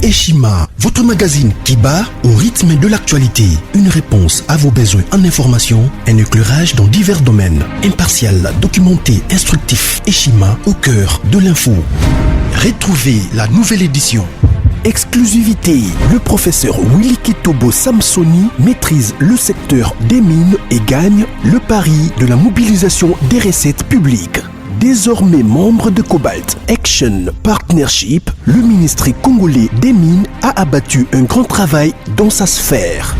Eshima, votre magazine qui bat au rythme de l'actualité. Une réponse à vos besoins en information, un éclairage dans divers domaines. Impartial, documenté, instructif. Eshima au cœur de l'info. Retrouvez la nouvelle édition. Exclusivité, le professeur Willy Kitobo Samsoni maîtrise le secteur des mines et gagne le pari de la mobilisation des recettes publiques. Désormais membre de Cobalt Action Partnership, le ministère congolais des Mines a abattu un grand travail dans sa sphère.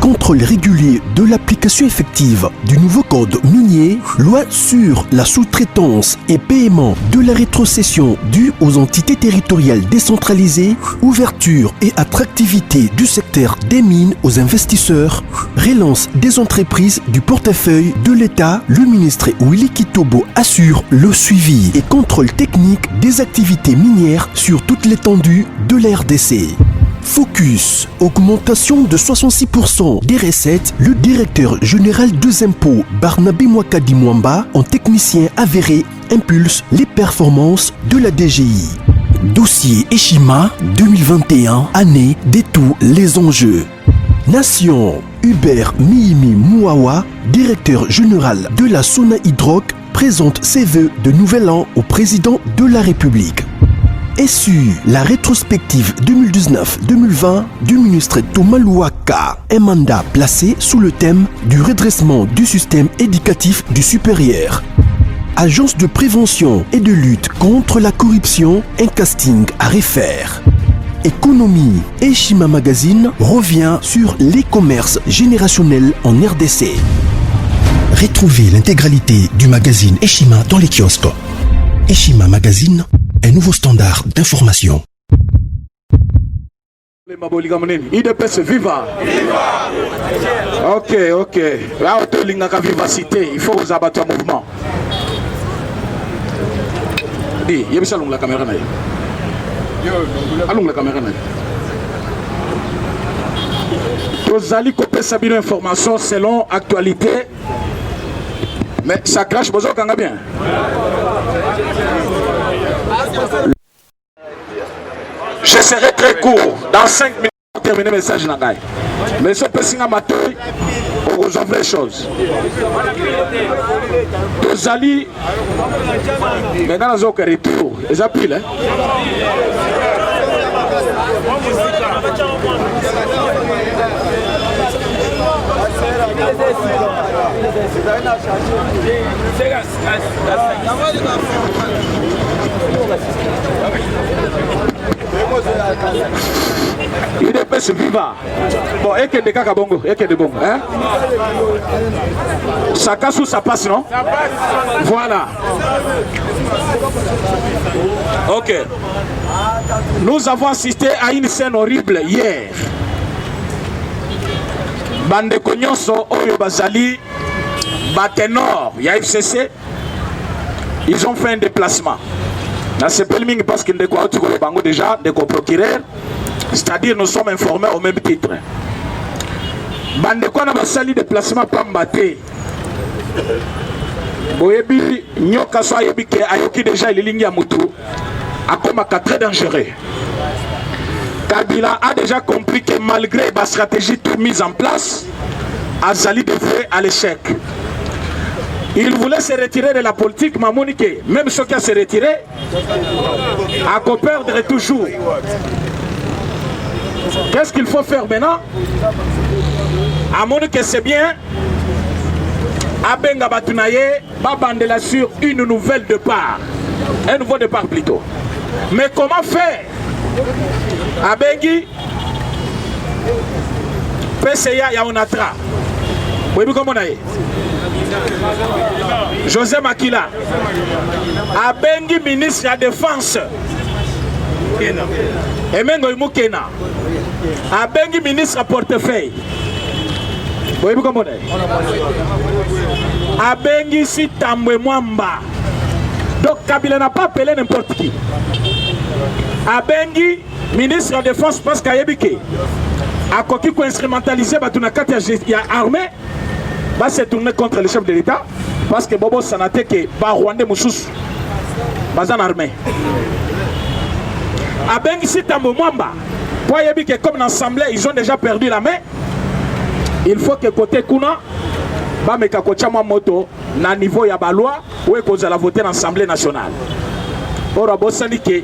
Contrôle régulier de l'application effective du nouveau code minier, loi sur la sous-traitance et paiement de la rétrocession due aux entités territoriales décentralisées, ouverture et attractivité du secteur des mines aux investisseurs, relance des entreprises du portefeuille de l'État, le ministre Willy Kitobo assure le suivi et contrôle technique des activités minières sur toute l'étendue de la RDC. Focus, augmentation de 66% des recettes, le directeur général des impôts Barnabé Mwakadi Mwamba, en technicien avéré, impulse les performances de la DGI. Dossier Eshima 2021, année de tous les enjeux. Nation, Hubert Mihimi Mouawa, directeur général de la Sona Hydroc, présente ses vœux de nouvel an au président de la République. SU, la rétrospective 2019-2020 du ministre Thomas Louaka, un mandat placé sous le thème du redressement du système éducatif du supérieur. Agence de prévention et de lutte contre la corruption, un casting à refaire. Économie, Eshima Magazine revient sur l'e-commerce générationnel en RDC. Retrouvez l'intégralité du magazine Eshima dans les kiosques. Eshima Magazine, un nouveau standard d'information. IDPS viva. Ok. Là, on a vivacité. Il faut vous abattre un mouvement. Dis, il y a la caméra. Allons la caméra. Vous allez couper sa information selon actualité. Mais ça crache besoin qu'on a bien. Je serai très court. Dans 5 minutes, pour terminer le message. Mais ce petit amateur, pour vous offrir les choses. Vous allez. Maintenant, nous avons un retour. Les appuis, hein? Il est pas vivant. Bon, et que des caca bongo, et que des bongo, hein? Ça casse ou ça passe, non? Voilà. Ok. Nous avons assisté à une scène horrible hier. Bande Kognonso, Oyo Bazali, Batenor, FCC, ils ont fait un déplacement. Dans ce pelming, parce qu'ils ont déjà des procureurs, c'est-à-dire nous sommes informés au même titre. Bande Kona Basali déplacement Pambate. Boyebi, Nyoka Soyebi, Ayoki déjà il est Moutou, a comme très dangereux. Kabila a déjà compris que malgré la stratégie toute mise en place, Azali devrait à l'échec. Il voulait se retirer de la politique, mais Monique, même ceux qui ont se retiré, à perdre toujours. Qu'est-ce qu'il faut faire maintenant? À Monique, c'est bien. Abenga Batunaye, Babandela sur une nouvelle départ. Un nouveau départ plutôt. Mais comment faire? Abengi PCA Yaonatra. Vous voyez comment on a eu José Makila Abengi ministre de la Défense Emengo Imukena Abengi ministre à portefeuille. Vous voyez comment on a eu Abengi Sitambwe Mwamba. Donc Kabila n'a pas appelé n'importe qui. Abengi ministre de la Défense parce qu'il y a Yébike. A Koki ko instrumentalisé Batunakati a armé. Va se tourner contre le chef de l'État. Parce que Bobo Sanate ke ba Rwanda Moussous. Bazan armé. Abengi Sitambo Mwamba. Pour y que comme l'Assemblée, ils ont déjà perdu la main, il faut que côté Kuna, bameka kochama moto na niveau ya baloi ou que la voter dans l'Assemblée nationale. Or abosani que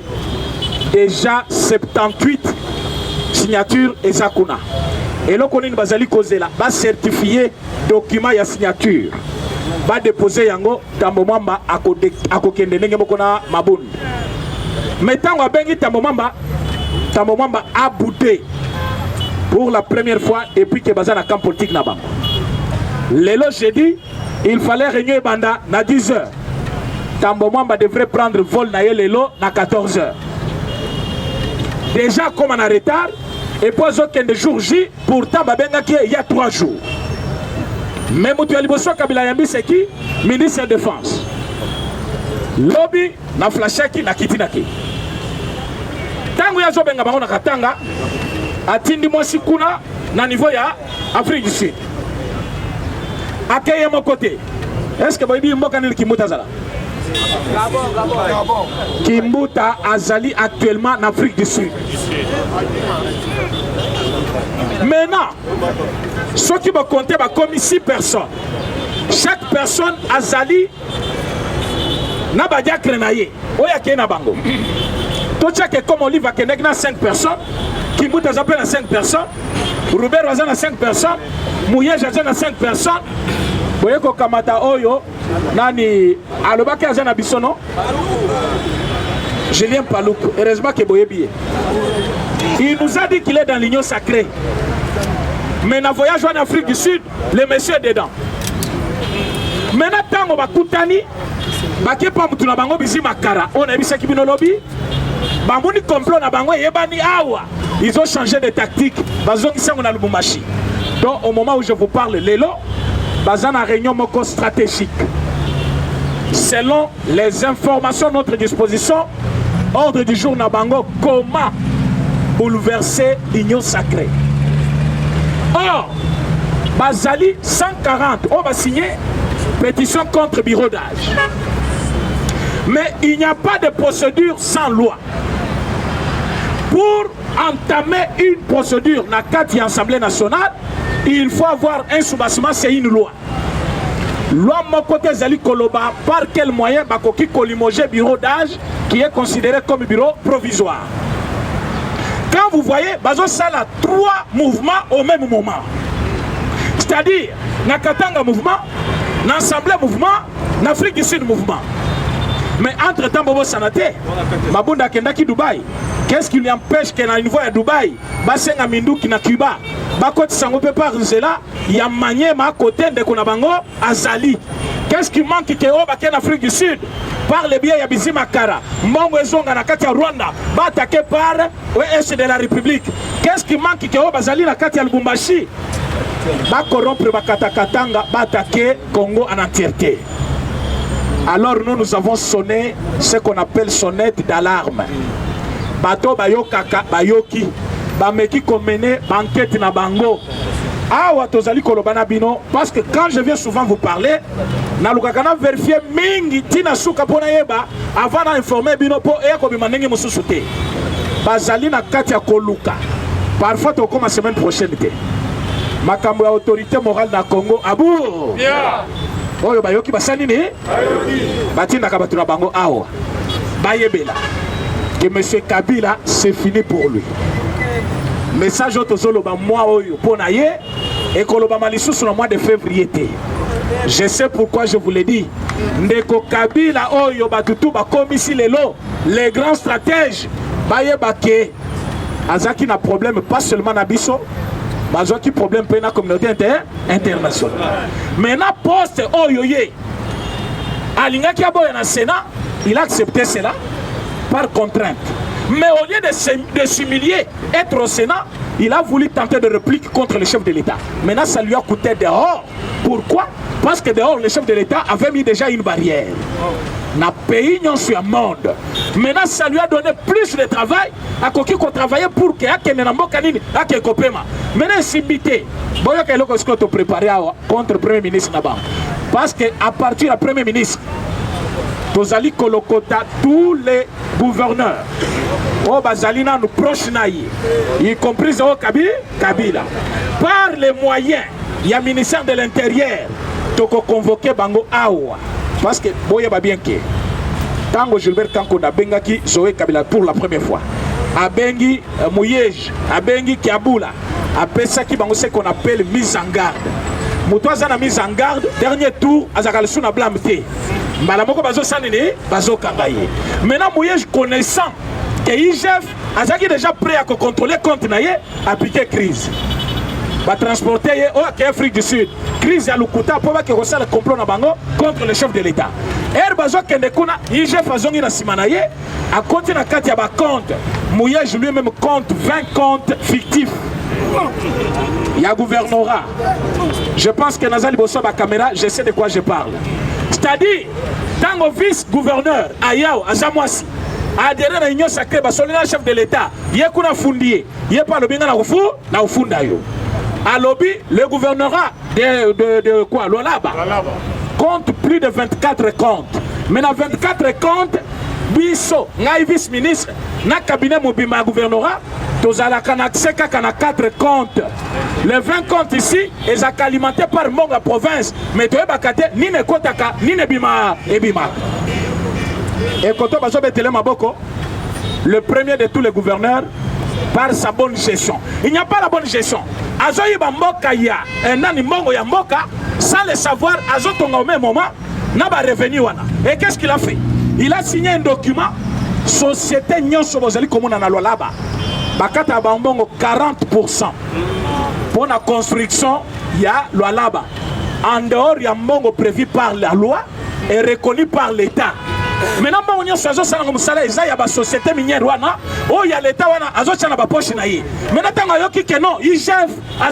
déjà 78 signatures et Zakuna. Et là, on a bazali cause là, va certifier document ya signature, va déposer yango tambomamba akokende ndenge mokona mabund. Mais tant qu'on bengi tambomamba a boudé pour la première fois depuis que bazana camp politique na bango. Lelo jeudi, il fallait réunir banda na 10 h. Tambomamba devrait prendre vol na lelo na 14 h. Déjà comme on a retard. Et puis, il jour J, pourtant, il y a 3 jours. Mais Moutuali Bosso Kabila Yambi, c'est qui? Ministre de la Défense. Lobby, na flashaki, na kitinaki. Tango ya zobenga bango na katanga, atindi mwasi kuna, na niveau ya Afrique du Sud. Akeye mon côté. Est-ce que vous avez dit que Kimbuta Zala? Kimbuta Azali actuellement en Afrique du Sud. Maintenant, ceux qui vont compter comme 6 personnes. Chaque personne Azali n'a pas déjà créé. Oya Kena Bango. Tout ça que comme Olive a Kenek na 5 personnes, Kimbuta Azapé na 5 personnes, Robert Wazan na 5 personnes, Mouye Jazen na 5 personnes. Boyeko Kamata Oyo, Nani Alobaki Azana Bisono, Julien Palouk, heureusement que Boyebi. Il nous a dit qu'il est dans l'union sacrée. Mais dans le voyage en Afrique du Sud, le monsieur est dedans. Maintenant, tant qu'on va Koutani, Baké Pamutuna Bango Bizi Makara, on a vu ce qui vient au lobby. Bambouni complot na Bango Yebani Awa. Ils ont changé de tactique. Bazongi Sango na Lubumbashi. Donc, au moment où je vous parle, Lélo, Bazan a réunion moko stratégique. Selon les informations à notre disposition, ordre du jour Nabango, comment bouleverser l'union sacrée. Or, Bazali 140, on va signer pétition contre bureau d'âge. Mais il n'y a pas de procédure sans loi. Pour entamer une procédure dans le cadre de l'Assemblée nationale, il faut avoir un soubassement, c'est une loi. Loi mon côté Zali Koloba, par quel moyen Bakoki Kolimoger bureau d'âge qui est considéré comme bureau provisoire. Quand vous voyez, Bazo Sala 3 mouvements au même moment. C'est-à-dire, Nakatanga mouvement, l'Assemblée mouvement, l'Afrique du Sud mouvement. Mais entre-temps, Bobo Sanate, Mabunda Kendaki Dubaï, qu'est-ce qui lui empêche qu'elle a une voie à Dubaï, Basenga Mindou qui na Cuba, Bakot Sangope par Zela, il y a manié ma côté de Kunabango, Azali. Qu'est-ce qui manque qui est au Baken Afrique du Sud? Par le biais de Yabizi Makara, Mongo Zonga na Katia Rwanda, va attaquer par l'Est de la République. Qu'est-ce qui manque qui est au Bazali na Katia Lubumbashi? Va corrompre Bakatakatanga, va attaquer Congo en entièreté. Alors nous avons sonné ce qu'on appelle sonnette d'alarme. Bato bayo kaka bayoki, bameki komene banquette na bango. Awa tozali kolobana bino parce que quand je viens souvent vous parler, na lukakana vérifier mingi tina suka pona yeba avant d'informer bino po e ko bimanenge mususu te. Bazali na kati ya koluka. Parfois to comme la semaine prochaine te. Makambo ya autorité morale na Congo abu. Yeah. Oyo bayoki basani ni batinda kabatu na bango awa bayebela que monsieur Kabila c'est fini pour lui. Message autozoloba moi oyo pona ye et koloba malisusu sur le mois de février. Je sais pourquoi je vous l'ai dit. Ndeko Kabila oyo batutu ba komisi lelo les grands stratèges bayeba ke azaki na problème pas seulement na biso. Bazo qui problème pour la communauté internationale. Maintenant, poste Oyoye, Alinga qui a boyé dans le Sénat, il a accepté cela par contrainte. Mais au lieu de s'humilier, être au Sénat, il a voulu tenter de réplique contre le chef de l'État. Maintenant, ça lui a coûté dehors. Pourquoi? Parce que dehors, le chef de l'État avait mis déjà une barrière. Dans le pays, nous sommes au monde. Maintenant, ça lui a donné plus de travail à qui qu'on travaillait pour que maintenant, c'est bité. Bon, il y a quelque chose que préparé contre le Premier ministre là-bas. Parce qu'à partir du Premier ministre, tous les gouverneurs au Bazalina nous proche naïe, y compris au Kabila. Par les moyens, il y a le ministère de l'Intérieur qui a convoqué Bango Awa. Parce que, boye ba bien que, Tango Gilbert Kanko na Bengaki Zoé Kabila pour la première fois. A Bengi Mouyej, a Bengi Kiaboula, a Pesaki Bango ce qu'on appelle mise en garde. Moutouaza na mise en garde, dernier tour, Azakal Souna Blamté. Malamoko Bazo Sanene, Bazo Kambaye. Maintenant, Mouyej connaissant que IGF a déjà prêt à contrôler compte naïe, appliquer crise. Va transporter au Afrique du Sud. Crise à l'Ukuta pour que reçoit le complot na bango contre le chef de l'État. Bazo Kendekuna, IGF a zongi na simanaye, a compté na kati ya ba compte. Mouyej lui-même compte 20 comptes fictifs. Il y a gouvernorat. Je pense que Nazali Bosso ba caméra, je sais de quoi je parle. C'est-à-dire, tant au vice-gouverneur, Ayao, Azamwasi, adhéré à l'Union sacrée, le chef de l'État, il y a qu'on a fondé, il n'y a pas le bien à la fondation. À lobby, le gouvernorat de quoi? L'Olaba compte plus de 24 comptes. Mais dans 24 comptes, Bisso, Ngaï vice-ministre, na cabinet Mobima gouvernorat, Tozala Kanakse Kana 4 comptes. Les 20 comptes ici, ils sont alimentés par Monga province. Mais tu es bakate, ni ne kotaka, ni ne bima et bima. Et Koto Bazobe Telemaboko, le premier de tous les gouverneurs, par sa bonne gestion. Il n'y a pas la bonne gestion. Azoyi Bamboka ya, nani Mongo ya Mboka, sans le savoir, Azotonga au même moment, n'a pas revenu wana. Et qu'est-ce qu'il a fait? Il a signé un document, Société Nyon Sobozali Komuna na Lolaba. Bakata Bambongo 40% pour la construction, il y a Lolaba. En dehors, il y a Mbongo prévu par la loi et reconnu par l'État. Maintenant, on a une société minière, il y a l'État, il y a une poche. Maintenant, il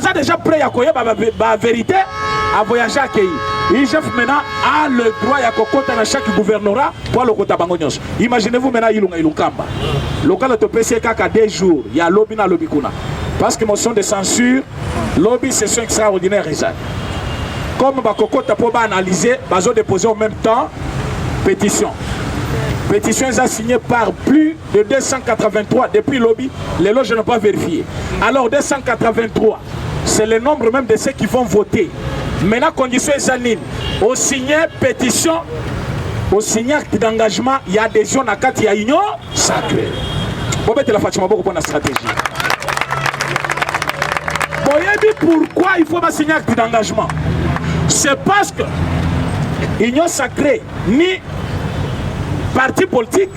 a déjà prêt à la vérité, à voyager à Kéi. IGF maintenant a le droit à chaque gouvernorat pour le côté Bangonios. Imaginez-vous maintenant, il y a Kamba. Local de PC à 2 jours, il y a lobby na lobby kuna. Parce que motion de censure, lobby session extraordinaire. Comme Bakokota pour analyser, ils déposer en même temps pétition. Pétition est signée par plus de 283 depuis lobby. Les lois je n'ai pas vérifié. Alors 283, c'est le nombre même de ceux qui vont voter. Maintenant, condition est au signer pétition, au signer d'engagement, il y a adhésion à 4, il y a union sacrée. Vous mettez la Fatima beaucoup pour la stratégie. Pourquoi il faut pas signer acte d'engagement? C'est parce que union sacrée, ni parti politique,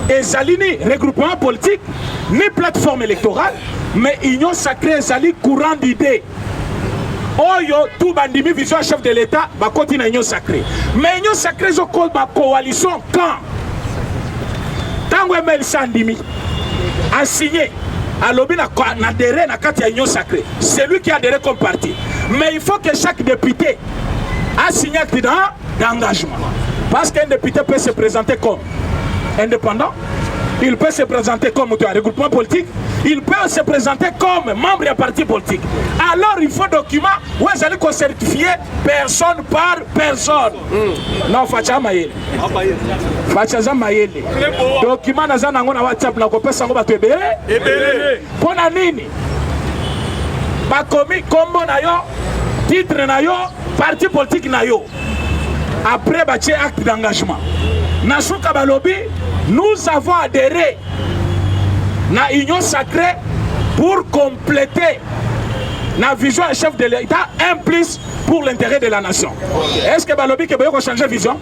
et ni regroupement politique, ni plateforme électorale, mais union sacrée et courant d'idées. Oyo, tout bandimi vision chef de l'État, va continuer à union sacrée. Mais union sacrée, c'est ma coalition quand Tango Emel Sandimi a signé, a lobby n'a adhéré à la union sacrée. C'est lui qui a adhéré comme parti. Mais il faut que chaque député a signé acte d'engagement. Parce qu'un député peut se présenter comme indépendant, il peut se présenter comme un regroupement politique, il peut se présenter comme membre d'un parti politique. Alors il faut document où vous allez certifier personne par personne. Non, Facha Mayele. Facha Mayele. Document na WhatsApp na kopesa ngo batu ebele. Pona nini? Ba komi kombo na yo, titre na yo, parti politique na yo. Après bâtir acte d'engagement. Nasuka Balobi, nous avons adhéré à l'union sacrée pour compléter la vision du chef de l'État, un plus pour l'intérêt de la nation. Est-ce que Balobi peut changer de vision?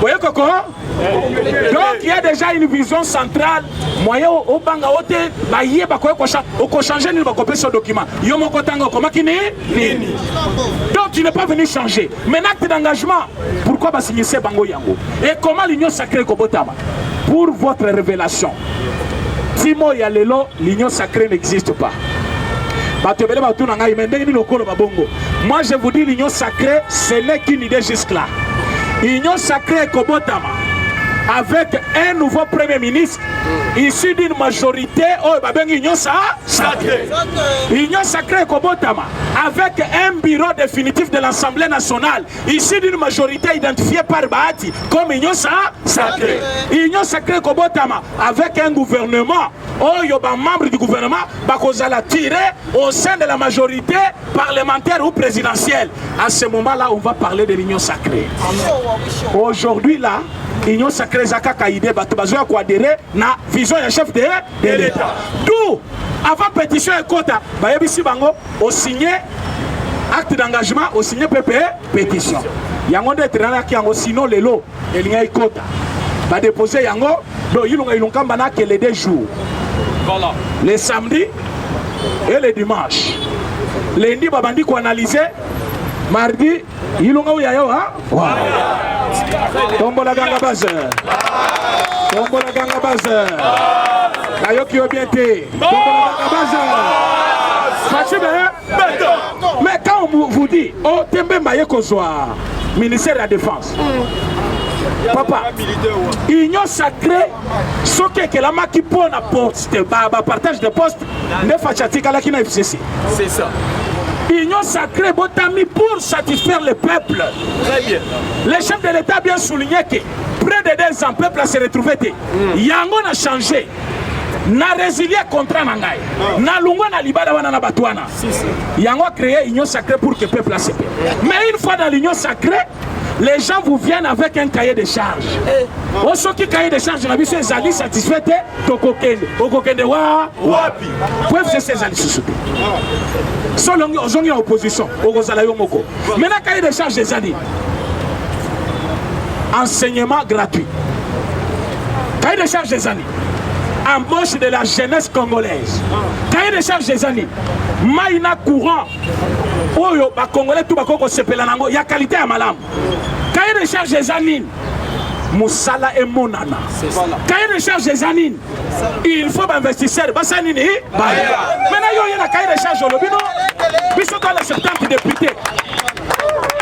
Donc il y a déjà une vision centrale. Moyen au banga ote baye bako changer ni bako ce document. Yo moko tango koma kini nini. Donc tu n'es pas venu changer. Mais acte d'engagement, pourquoi ba signer ce bango yango? Et comment l'union sacrée kobotama? Pour votre révélation. Timo ya lelo, l'union sacrée n'existe pas. Moi je vous dis l'union sacrée, ce n'est qu'une idée jusque là. L'union sacrée kobotama. avec un nouveau Premier ministre issu d'une majorité Union sacrée. Union sacrée Kobotama, avec un bureau définitif de l'Assemblée nationale issu d'une majorité identifiée par Bahati comme Union sacrée. Union sacrée Kobotama, avec un gouvernement, membre du gouvernement, Bakozala tiré au sein de la majorité parlementaire ou présidentielle. À ce moment-là, on va parler de l'Union sacrée. Aujourd'hui, là, Union sacrée Zaka Kaïdé, Batobazoya Kouadere, na vision et chef de l'État. D'où, avant pétition et quota, Bayabisi Bango, au signé acte d'engagement, au signé PPE, pétition. Yango de Trana qui a sinon le lot, et l'Inga et quota. Va déposer Yango, donc il y a que les 2 jours. Voilà. Les samedis et les dimanches. Lundi, Babandi qu'on analyser. Mardi, il y a Tombo la ganga base. Tombo la ganga base. Kayoki obiente. Tombo la ganga base. Mais quand on vous dit, oh, Tembe Maye Kozwa, ministère de la Défense. Papa, Union sacrée, ce que la maki pour la poste, partage de poste, ne fachati kala ki na FCC. C'est ça. Union sacrée, Botami pour satisfaire le peuple. Très bien. Le chef de l'État a bien souligné que près de 2 ans, le peuple s'est retrouvé. Yango a changé. Na résilié contre Nangaï. Na lungwa na libada wana na batwana. Yango a créé Union sacrée pour que le peuple se paie. Mais une fois dans l'Union sacrée, les gens vous viennent avec un cahier de charge. Au soki cahier de charge, la vie c'est Zali satisfait, Tokokende wa wapi. Pour faire ces Zali sous-souté. Selon aux opposition, au Zalayo Moko. Maintenant, cahier de charge des Zali. Enseignement gratuit. Cahier de charge des Zali. Embauche de la jeunesse congolaise. Cahier de charge des Zali. Maïna courant. Oyo ba Congolais tout bakoko sepela nango ya qualité à malam. Cahier de charge des Anines. Moussala et Monana. Cahier de charge des Anines. Il faut investisseur Bassanini. Maintenant yo y a cahier de charge au lobby non. Biso dans les 70 députés.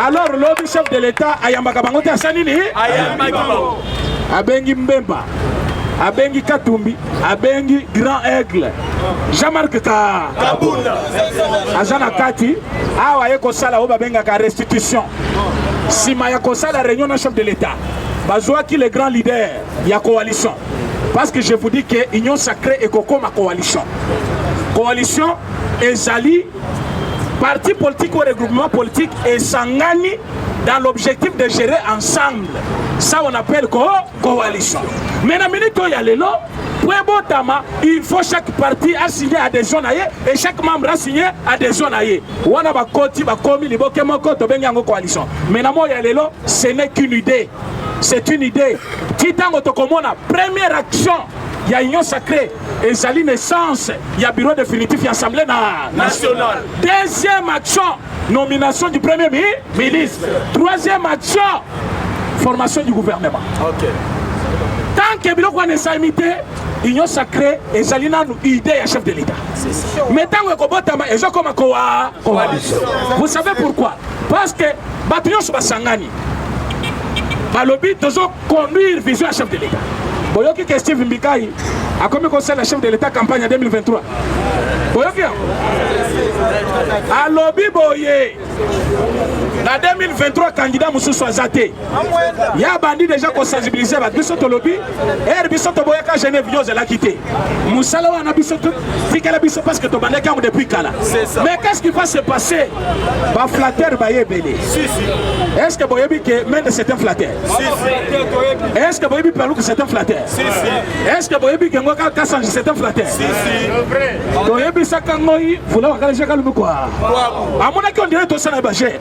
Alors le chef de l'État Ayambaka Bangote Assanini. Abengi Mbemba. Abengi Katumbi, Abengi Grand Aigle, Jean-Marc Kabunda, Azana Kati, Awa Yeko Sala Oba Benga ka restitution. Si Mayako Sala réunion de chef de l'État, Bazoua qui le grand leader, il y a coalition. Parce que je vous dis que Union sacrée est comme ma coalition. Coalition Ezali, parti politique ou regroupement politique et Sangani dans l'objectif de gérer ensemble. Ça on appelle coalition. Mais dans la minute où il y a les lots, il faut chaque parti assigner à des zones et chaque membre assigner à des zones. On a coalition. Mais dans il y a les lots, ce n'est qu'une idée. C'est une idée. Première action. Il y a Union sacrée, et Zali naissance, il y a bureau définitif, il y a Assemblée nationale. Deuxième action, nomination du Premier ministre. Troisième action, formation du gouvernement. Okay. Tant que Biloko n'est imité, Union sacrée, et Zali n'a une idée à chef de l'État. Mais tant que Kobotama, et comme coalition. Vous savez pourquoi? Parce que Batuyon Subasangani, Balobi, toujours conduire vision à chef de l'État. Boyoki que Steve Mbikai a commis conseil le chef de l'État campagne en 2023. Boyoki a lobby boye. En 2023, candidat Moussou Soazate. Il y a bandit déjà qu'on sensibilisé avec Bissot lobby. Et Bissot Boyaka Genève Yose l'a quitté. Moussala a Bissot dit qu'elle a Bissot parce que tu bandé quand depuis Kala. Mais qu'est-ce qui va se passer? Ba flatteur Baye Belé. Est-ce que Boyebi que même c'est un flatteur? Est-ce que Boyebi parle que c'est un flatteur? Est-ce que Boyebi que Ngoka Kassange c'est un flatteur? Boyebi Sakangoi, vous l'avez regardé Jakalou quoi? À mon avis, on dirait tout ça n'a pas géré.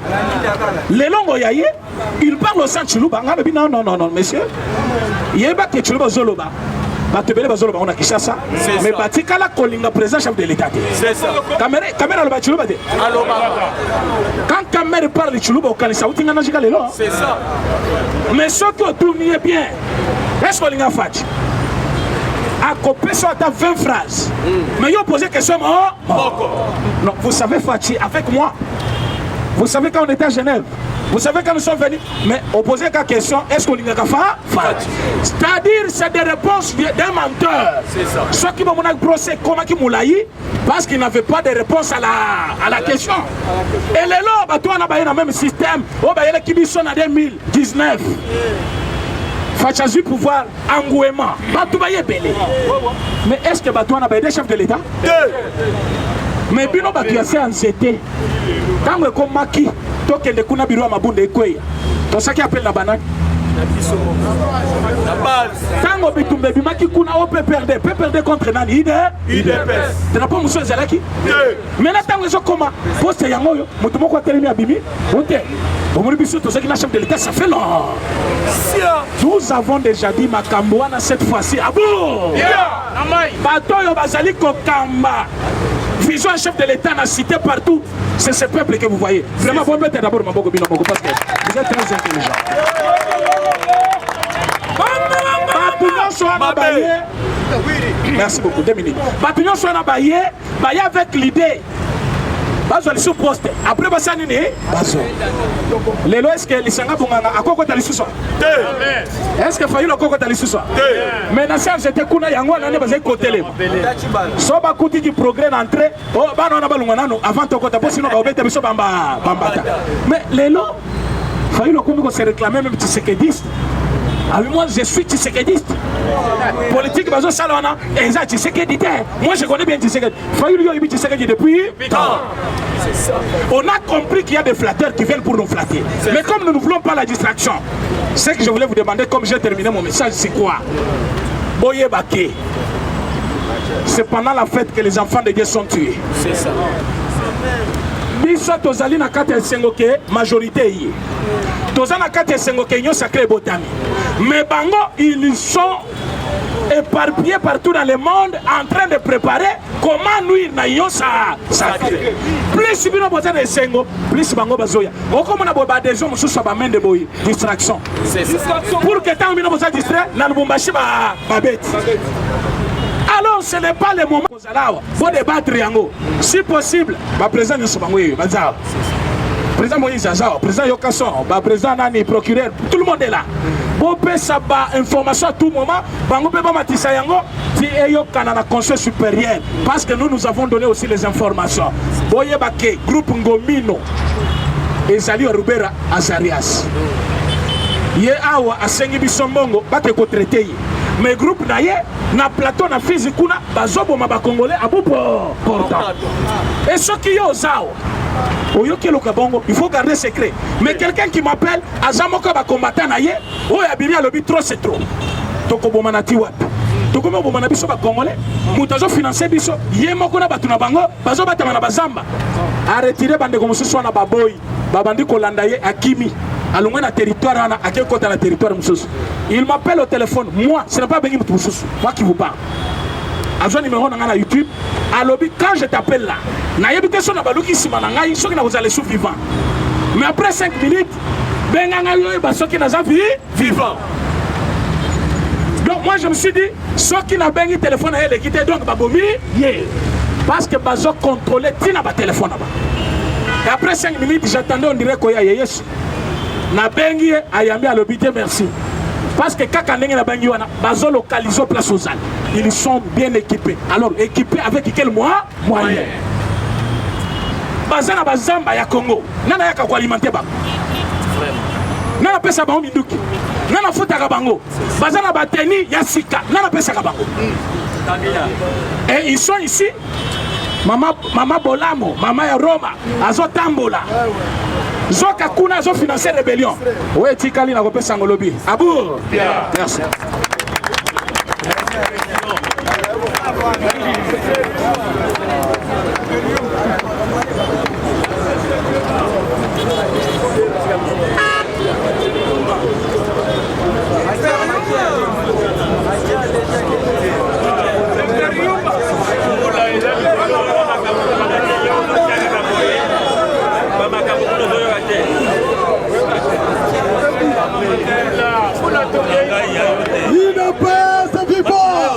Les longs yaye, il parle au sang Chilouba. Non, non, non, non, monsieur. Il y a pas que Chilouba Zoloba. Batebele Bazoloba, on a Kishasa. Mais Batikala Kolinga, président chef de l'État. C'est ça. Caméra le Bachilouba. Quand Caméra parle de Chilouba, au Kanisa, où tu n'as pas le c'est ça. Mais ce que tout n'y est bien, est-ce qu'on l'a fait? À couper sur 20 phrases. Mais il a posé question. Non, vous savez, Fatih, avec moi. Vous savez quand on était à Genève, Vous savez quand nous sommes venus, mais on posait la question, est-ce qu'on y a fait? C'est-à-dire, c'est des réponses d'un menteur. C'est ça. Ceux qui m'ont procès, comment qui m'ont parce qu'ils n'avaient pas de réponse à la question. Et les lois, toi, on a le même système. Oh, bah, il y a qui sont en 2019. Fachazu pouvoir, engouement. Mais est-ce que toi, on a des chefs de l'État? Mais bino batu yase anzete tango ko maki tokende kuna biro mabunda ekweya to saki appelle na banane la base tango bitumbe bimaki kuna o PPRD contre nani IDPS drapeau muso ezalaki maintenant tango zo koma poste yango yo mutu moko atelemi abimi ote omoni biso to saki na chef de l'État ça fait long. Nous avons déjà dit makambo wana cette fois-ci abo bato yo bazali kokamba. Vision un chef de l'État n'a cité partout. C'est ce peuple que vous voyez. Vraiment, vous mettez d'abord Maboko Binomoko parce que vous êtes très intelligent. Merci beaucoup. 2 minutes. Batunion soit nabaye, baye avec l'idée. Bazo ali sous poste. Après basa nini? Bazo. Lelo est-ce que lisanga bunganga akoko tali suso? Est-ce que fayi lokoko tali suso? Mais na séance j'étais kuna yango na ne bazai kotele. So ba kuti du progrès d'entrée. Oh bana na balunga nano avant to kota posino ba obete biso bamba bambata. Mais lelo fayi lokoko ko se réclamer même Tshisekedi. Ah oui, moi je suis Tshisekidiste. Politique bazo salona exact Tshisekedi. Moi je connais bien Tshisekedi. Fayu yo ibi Tshisekedi depuis temps. On a compris qu'il y a des flatteurs qui viennent pour nous flatter. Mais comme nous ne voulons pas la distraction, ce que je voulais vous demander, comme j'ai terminé mon message, c'est quoi? Boye Baké. C'est pendant la fête que les enfants de Dieu sont tués. C'est ça. Biso tozali na kati ya sengoke majorité yi. Tozali na kati ya sengoke nyo sacré botami. Mais bango ils sont éparpillés partout dans le monde en train de préparer comment nuire na yo sacré. Plus bino bota de sengo, plus bango bazoya. Oko mona boba des hommes sous ba main de boy distraction. C'est ça. Pour que tant bino boza distrait na lubumbashi ba bête. Alors ce n'est pas le moment pour débattre yango. Si possible, ba président de Sobangoye, bazao. Président Moïse Azao, président Yokasson, ba président Nani, procureur, tout le monde est là. Bon peut ça ba information à tout moment, bango pe ba matisa yango, ti eyo kanana conseil supérieur parce que nous avons donné aussi les informations. Boye Baké, groupe Ngomino, ezali Rubera Azarias. Ye awa asengi bisombongo bate ko traiter. Mais groupe na ye na plateau na physique kuna bazobo ma ba congolais abupo portant. Et ce qui yo zao oyoki loka bongo, il faut garder secret. Mais quelqu'un qui m'appelle azamoka ba combattant na ye, oya bimia lobi trop c'est trop. Toko bomana tiwa. Toko mo bomana biso ba congolais, mutazo financer biso, ye moko na batu na bango, bazo batama na bazamba. A retirer bande comme ce soit na baboy, babandi ko landa ye akimi. Alonga na territoire ana akekota na territoire mususu. Il m'appelle au téléphone, moi, ce n'est pas Bengi Mususu, moi qui vous parle. Azo numéro na YouTube, alobi quand je t'appelle là, na yebite so na baluki sima na ngai soki na vous allez sous vivant. Mais après 5 minutes, benga yo ba soki na za vivant. Donc moi je me suis dit, soki na bengi téléphone elle quitter donc babomi, parce que bazo contrôler tina ba téléphone là. Et après 5 minutes, j'attendais on dirait koya yeyesu. Na bengi ayambi alobité merci. Parce que quand on a bengi wana bazo localiser place aux Alpes. Ils sont bien équipés. Alors équipés avec quel moyen? Bazana bazamba ya Congo. Nana yaka ko alimenter ba. Nana pesa ba minduki. Nana futa ka bango. Bazana bateni ya sika. Nana pesa ka bango. Et ils sont ici. Mama Bolamo, Mama ya Roma, azo tambola. Zoka kuna zo financer rébellion. Ouais, tikali na kopesa ngolobi. Abou. Merci.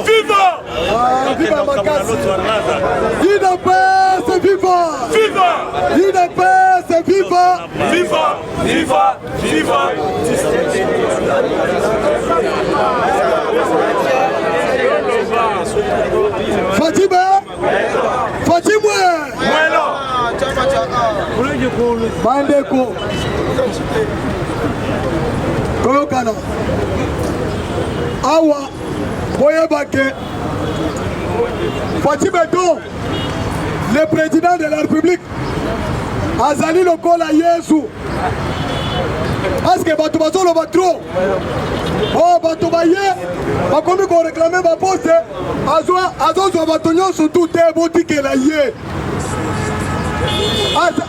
Viva! Viva! Viva! Viva! Viva! Fatima! Fatima! Bandeko! Koyokana! Awa! Boyebake! Fatima Beton, le président de la République, Azali Lokola Yesu. Parce que bato bazolo batro. Oh bato baye, bakomi ko réclamer ba poste, azo bato nyonso tout te botike la ye.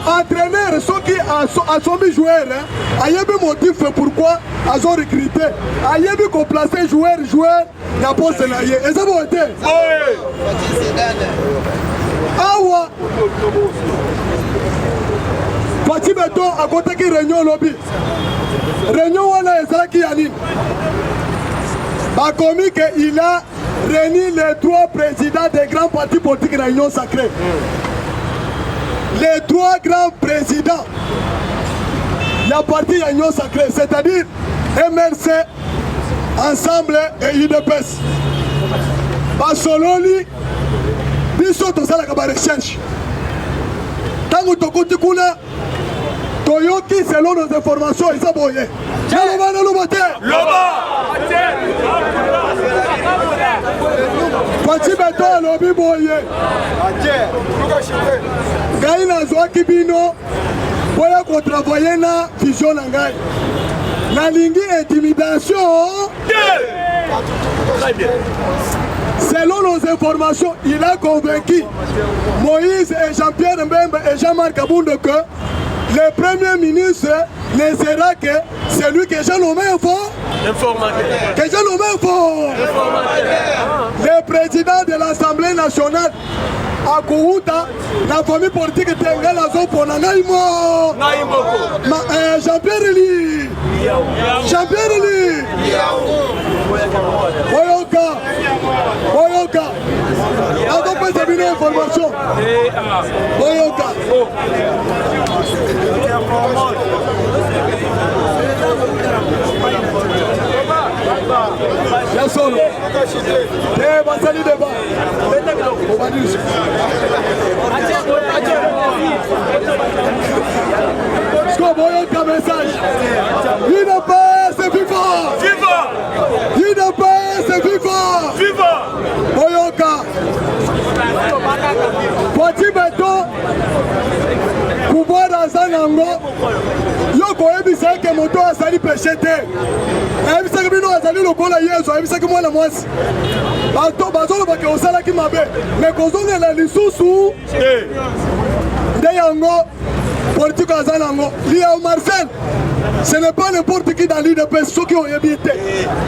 Entraîneur soki asomi joueur, ayebi motif pourquoi azo recruter, ayebi ko placer joueur na poste la ye. Eza bo te. Awa Fati Beton a côté qui réunion lobby. Réunion wana ezalaki ya nini? Bakomi que il a réuni les 3 présidents des grands partis politiques de l'Union sacrée. Les 3 grands présidents. Il y a parti de l'Union sacrée, c'est-à-dire MRC, Ensemble et UDPS. Basololi, biso tozalaka ba recherche. Tango tokoti kuna Toyoki selon nos informations ils aboye. Loba te. Fati Beton lobi boye. Ngai nazwaki bino boya ko travailler na vision na ngai. Nalingi intimidation. Très bien. Selon nos informations, il a convaincu Moïse et Jean-Pierre Mbembe et Jean-Marc Kaboundo que le premier ministre ne sera que celui que j'ai nommé le président de l'Assemblée nationale à Kououta, la famille politique Tenga Lazo pour Nanaïmo. Jean-Pierre Eli. Jean-Pierre Eli. Boyoka. Avant de passer une information. Boyoka. Solo. Basali débat. Boyoka message. Il n'a pas c'est viva. Il n'a pas c'est viva. Boyoka. Fati Beton. Pouvoir dans un angle. Yoko ebisa ke moto asali pechete. Ebisa ke bino asali lokola Yesu, ebisa ke mwana mwasi. Bato bazolo bake osala ki mabe. Mais kozongela lisusu. De yango politique azanango. Lia Marcel. Ce n'est pas n'importe qui dans l'UDPS, ceux qui ont évité.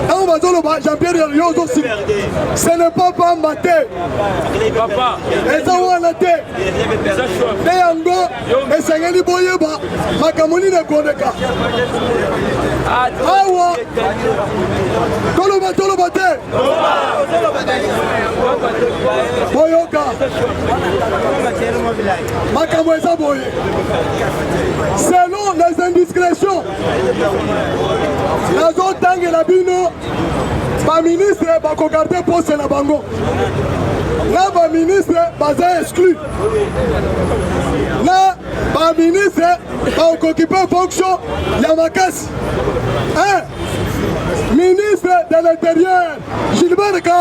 Quand on va dire Jean-Pierre Yozo aussi, ce n'est pas Pambaté. Papa. Et ça, on a été. Neyango, et Sengeli Boyeba, Makamoni de Kodeka. Awa. Tolobate. Boyoka. Makamweza Boye. Selon les indiscrétions, nazo tangela bino ba ministre bako garder poste na bango. Là ba ministre baza exclu. Là ba ministre ba occuper fonction ya makasi. Hein? Ministre de l'Intérieur, Gilbert Ka.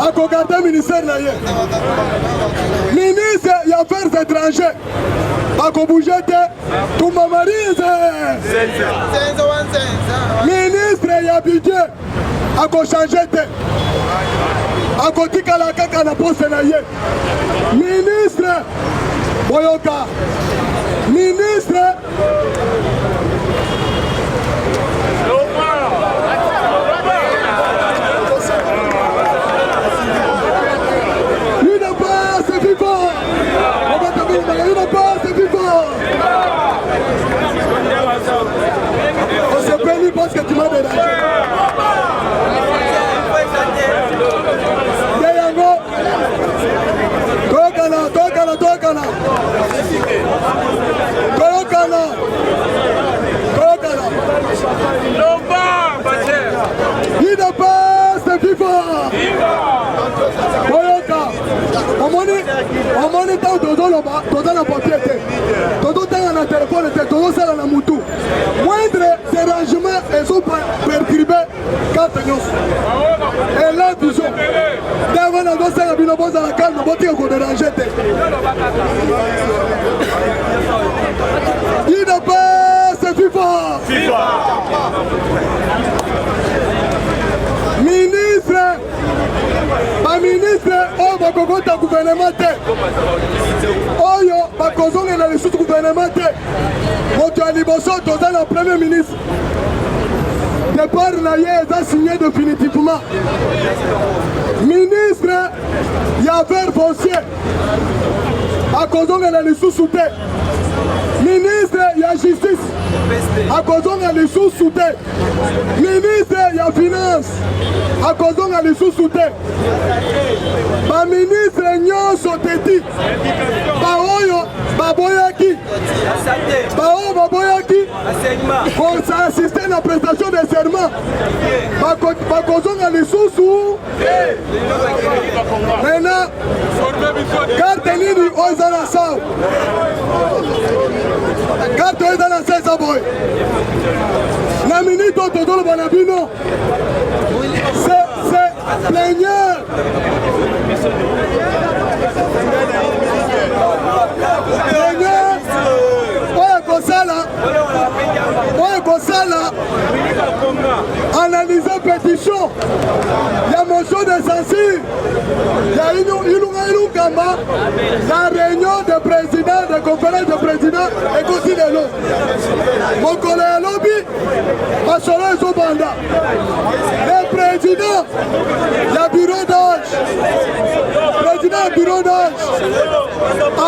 Ako garder ministère là. Ministre des Affaires étrangères. Ako bougete Toumba Marise. Ministre ya budget. Ako changer te. Ako tikala kaka na poste na ye. Ministre Boyoka. Ministre on s'est béni parce que tu m'as dérangé. Tokana. pole te tozosala na mutu moindre dérangement ezoperturbe carte nyonso et la vision ntango nazosala bino bozala calme botika koderange te idps FIFA ministre baministre oyo bakokota gouvernement te oyo bakozongela lisusu gouvernement te moto ya liboso toza na premier ministre départ na ye eza signé définitivement ministre ya vert foncier akozongela lisusu te ministre ya justice akozonga lisusu te ministre ya finance akozonga lisusu te baministre nyonso teti baoyo baboyaki kosaasiste na prestation de serment bakozonga lisusu mena karte nini oyo eza na sao carte oyo eza na sa eza boye na minute oyo tozoloba na bino c'est plénière oyo kosala analyser pétition ya motion de censure ya ilungamba la réunion de président de conférence de président ekosi lelo mokolo ya lobi masolo ezobanda le président ya bureau d'âge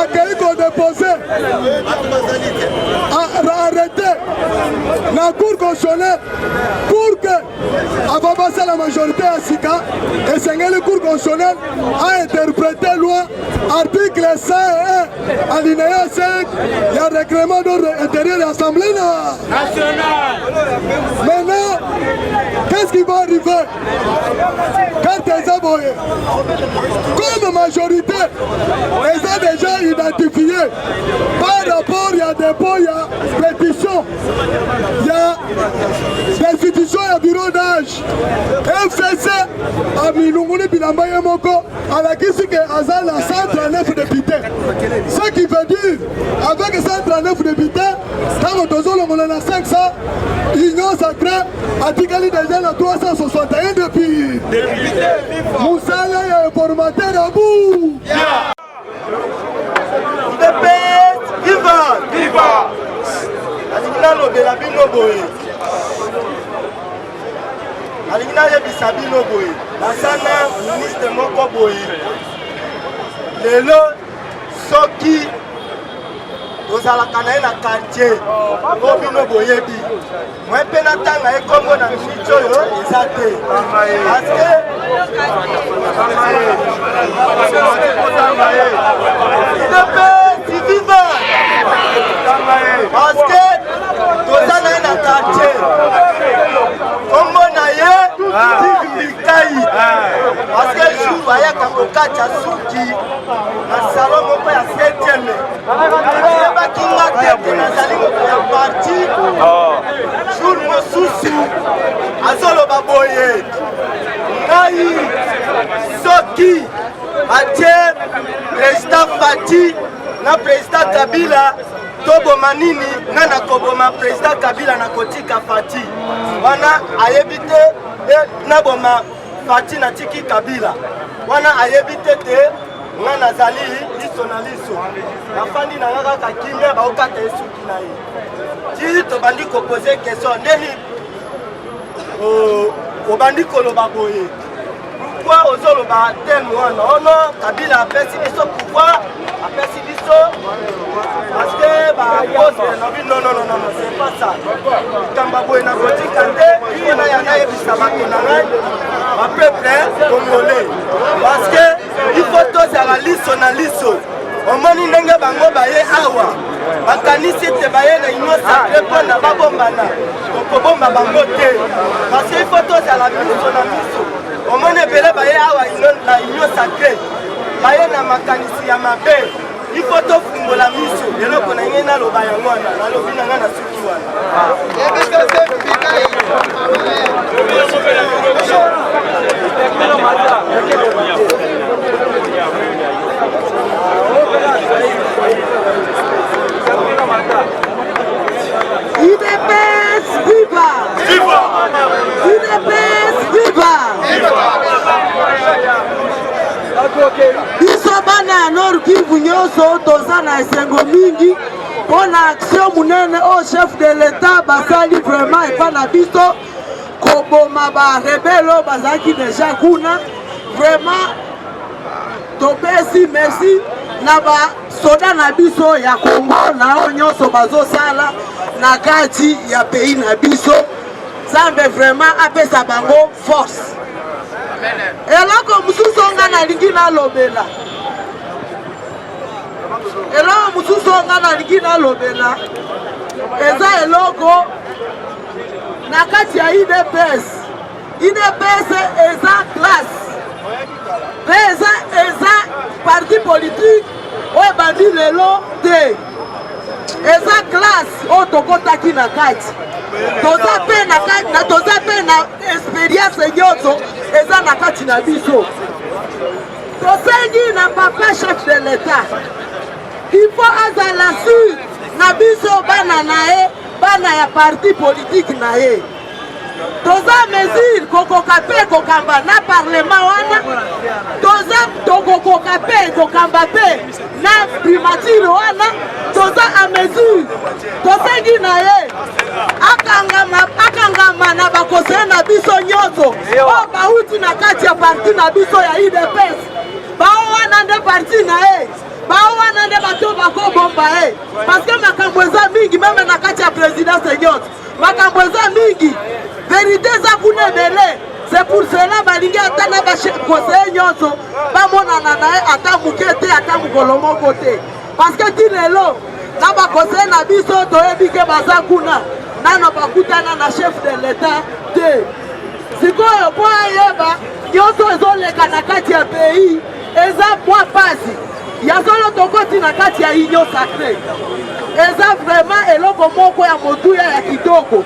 akei kodepose arrêté na cour constitutionnelle pour que avant passer la majorité à Sika esengeli cour constitutionnelle a interprété loi article 101 alinéa 5 il y a règlement d'ordre intérieur de l'Assemblée nationale. Maintenant, qu'est-ce qui va arriver quand les aboyés comme majorité les a déjà identifiés par rapport il y a dépôt, il y a pétition, il y a l'institution, il y a bureau d'âge FCC à Milunguli Bilambaye Moko à la Kisike Azal à 139 députés, ce qui veut dire avec 139 députés quand on a 500 union sacrée article déjà la 361 depuis Moussala et informateur à bout. Viva! Alingina lobela bino boye. Alingina yebisa bino boye. Basana ministre moko boye. Lelo soki ozalaka na ye na quartier o bino boyebi. Moi mpe natanga ekombo na minute oyo eza te. Parce que toza na ye na quartier kombo na ye Bikai parce que jour ayaka kokatya suki na salon moko ya 7e ayebaki nga tete nazali moko ya parti jour mosusu azoloba boye ngai soki atie président Fati na président Kabila toboma nini nga na koboma président Kabila na kotika Fati wana ayebi te naboma Fati na tiki Kabila wana ayebi te nga nazali liso na liso nafandi na nga kaka kimia baokata esuki na ye ti tobandi kopose question ndeni obandi koloba boye pourquoi ozoloba tel mwana ono Kabila apesi biso pouvoir apesi biso parce que non, c'est pas ça. Kambaboy na kotika te, il y a yebisa bato na ngai, ba peuple congolais. Parce que il faut tous à la liso na liso. Omoni ndenge bango baye awa. Bakanisi te baye na union sacrée pona babombana. Okobomba bango te. Parce que il faut tous à la liso na liso. Omoni bele baye awa na union sacrée. Baye na makanisi ya mabe. il faut tofungola miso eloko na ngai naloba yango wana nalobi na ngai na suki wana UDPS viva! Viva! UDPS viva! Biso bana ya Nord Kivu nyonso toza na esengo mingi mpona action munene o chef de l'État basali vraiment epa na biso koboma barebelo bazalaki deja kuna vraiment topesi merci na basoda na biso ya Congo na oyo nyonso bazosala na kati ya pays na biso Nzambe vraiment apesa bango force. Eloko mususu nga nalingi nalobela eza eloko na kati ya UDPS eza classe eza parti politique oyo bandi lelo te eza classe oyo tokotaki na kati toza pe na experience nyonso eza na kati na biso tosengi na papa chef de l'État il faut azala sur na biso bana na ye bana ya parti politique na ye toza mesure kokoka pe kokamba na parlement wana toza tokokoka pe kokamba pe na primature wana toza a mesure tosengi na ye akangama na bakoseye na biso nyonso oyo bauti na kati ya parti na biso ya UDPS bao wana nde parti na ye bao wana nde bato bakobomba ye parceke makambo eza mingi meme na kati ya présidence nyonso makambo eza mingi verité eza kuna ebele c'est pour cela balingi ata na bakoseye nyonso bamonana na ye ata moke te ata mokolo moko te parceke ti lelo na bakoseye na biso toyebi ke baza kuna nano bakutana na chef de l'État te sikoyo po ayeba nyonso ezoleka na kati ya pays eza mwa pasi ya solo tokoti na kati ya union sacrée eza vraiment eloko moko ya motuya ya kitoko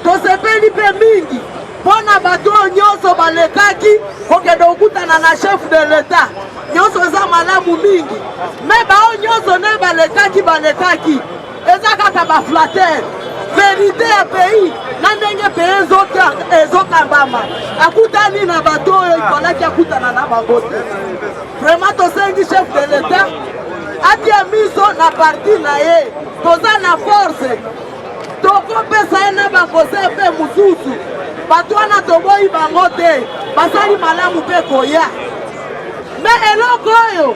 tosepeli mpe mingi mpona bato oyo nyonso balekaki kokende kokutana na chef de l'État nyonso eza malamu mingi me bao nyonso nde balekaki eza kaka baflater verité ya pays na ndenge pays ezokambama akutani na bato oyo ikolaki akutana na bango te vraiment tosengi chef de l'État atia miso na parti na ye toza na force tokopesa ye na bakose mpe mosusu bato wana toboyi bango te basali malamu mpe koya me eloko oyo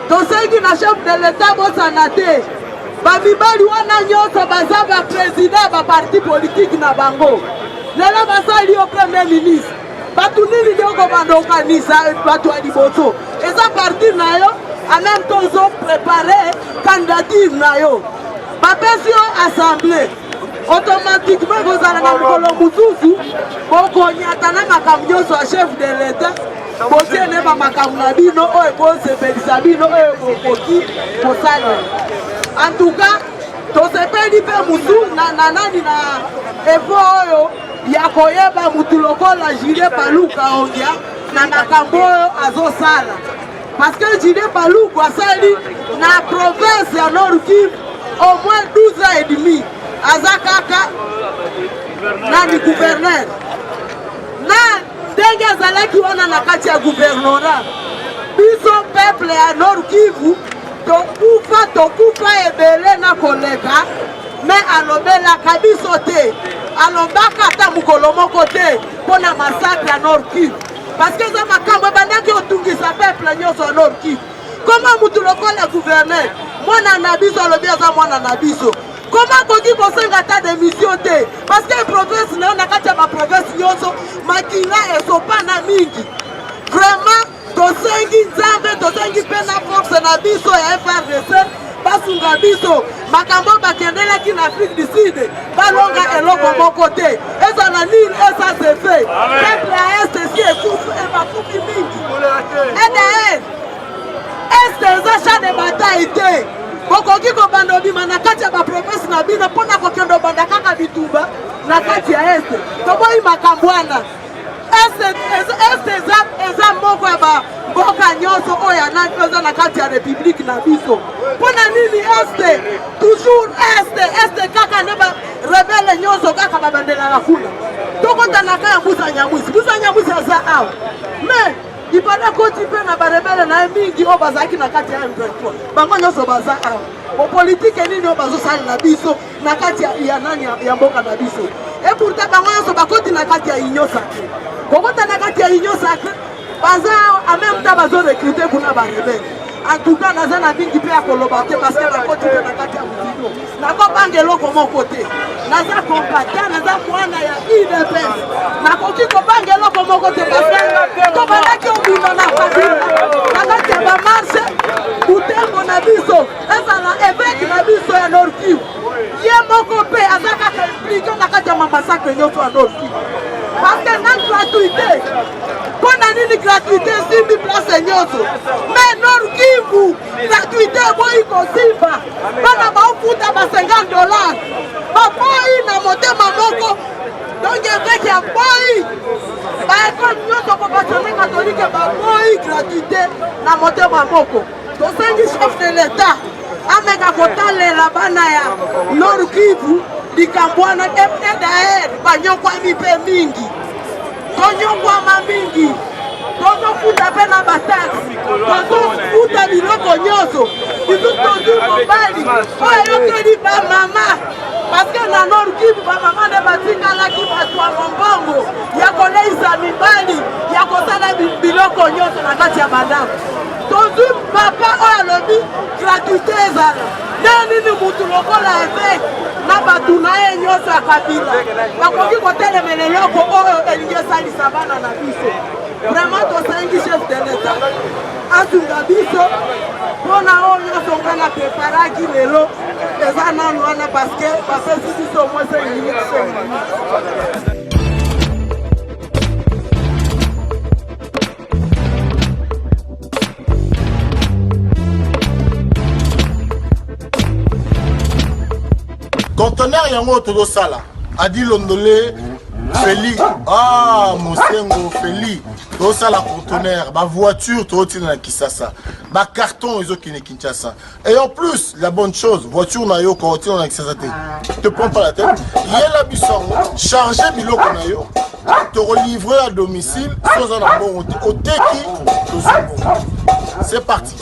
tosengi na chef de l'État bosana te bamibali wana nyonso baza baprésident baparti politike na bango lelo basali yo premier ministre batunili nde okobanda okanisa bato ya liboso eza parti na yo en même temps ozoprépare candidature na yo bapesi yo assemblée automatiquement kozala na mokolo mosusu bokonyata na makambo nyonso ya chef de l'État botiene bamakambo na bino oyo bosepelisa bino oyo bokoki kosalela en tout cas tosepeli mpe mutu na nani na evo oyo ya koyeba mutu lokola Julien Paluku Ongea na makambo oyo azosala parce que Julien Paluku asali na province ya Nord Kivu au moins 12 ans et demi aza kaka nani gouverneur na ndenge azalaki wana na kati ya gouvernorat biso peuple ya Nord Kivu tokufa ebele na koleka me alobelaka biso te alobaka ata mokolo moko te mpona masakre ya Nord Kivu parce que eza makambo ebandaki otungisa peuple nyonso ya Nord Kivu koma mutu lokola gouverneur mwana na biso alobi aza mwana na biso koma koki kosenga ata démission te parce que province na yo na kati ya baprovince nyonso makinga esopana mingi vraiment tosengi Nzambe tosengi mpe na force na biso ya FRDC basunga biso makambo bakendelaki na Afrique du Sud balonga eloko moko te ezala nini esa se fait peuple ya este esi ekufu ebakufi mingi ede este eza cha de na kati ya baprovince na bino mpona kokende banda kaka bitumba na kati ya este toboyi makambwana este eza moko ya bamboka nyonso oyo anani eza na kati ya republike na biso mpona nini este toujours este kaka nde barebele nyonso kaka babandelaka kuna tokotanaka ya Mbusa Nyamwisi aza awa mais ibada koti mpe na barebele na ye mingi oyo bazalaki na kati ya M23 bango nyonso baza awa opolitike nini oyo bazosalela biso na kati ya nani ya mboka na biso e pourtant bango nyonso bakoti na kati ya union sacré kokota na kati ya union sacré baza en même temps bazorekrute kuna barebele en tout cas naza na mingi mpe ya koloba te parce que nakoti mpe na kati ya mutino nakobanga eloko moko te naza combattant naza mwana ya UDPS nakoki kobanga eloko moko te parce que tobandaki obima na kabila na kati ya bamarshe butembo na biso ezala évêque na biso ya Nord Kivu ye moko mpe aza kaka implike na kati ya mamasakre nyonso ya Nord Kivu parce que na gratuité mpona nini gratuité esimbi place nyonso mais Nord Kivu gratuité eboyi kosimba bana baofuta ba $50 baboyi na motema moko donc évêque ya boyi baekole nyonso popatione katolike baboyi gratuité na motema moko tosengi chef de l'état ameka kotalela bana ya Nord Kivu likambo wana daer banyokwami mpe mingi tonyokwama mingi tozofuta mpe na bataxi tozofuta biloko nyonso biso tozwi mobali oyo eyokeli bamama parceke na Nord Kivu bamama nde batikalaki bato ya mombongo ya koleisa mibali ya kosala biloko nyonso na kati ya bandako tozwi papa oyo alobi gratuité ezala nde nini mutu lokola évêque na bato na ye nyonso ya kabila bakoki kotelemela eloko oyo elingi esalisa bana na biso vraiment tosengi chef de l'état asunga biso mpona oyo nyonso nga na preparaki lelo eza nanu wana parceke bapesi biso mwese minute. Conteneur yango todo sala adi londolé Feli Mosengo Feli todo sala conteneur ba voiture todo tina na Kisasa ba carton ezo kine Kinshasa et en plus la bonne chose voiture na yo ko tina na Kisasa te prends pas la tête yela bisongo charger biloko na yo te relivrer à domicile sans un bon oteki to zongo. C'est parti.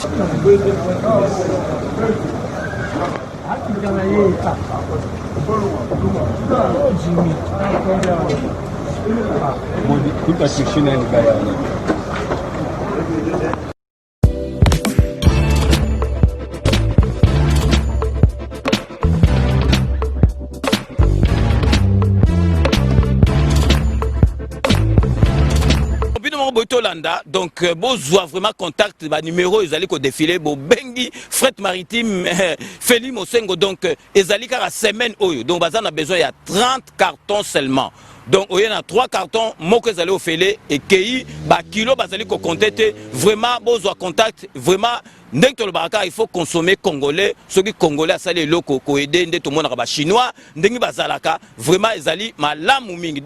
Donc, vous avez vraiment contact, numéro, ils allaient défiler, bengi, fret maritime, Feli Mosengo, donc, ils allaient à la semaine, donc, on a besoin, il y a 30 cartons seulement. Donc, il y a 3 cartons, moi que vous allez au Feli, et qui, kilo, vous allez compter, vraiment, vous avez contact, vraiment, il faut consommer congolais, ceux qui congolais, ça les locaux, aider, tout le monde, chinois, vraiment, ils allaient, ma lame ou mingi.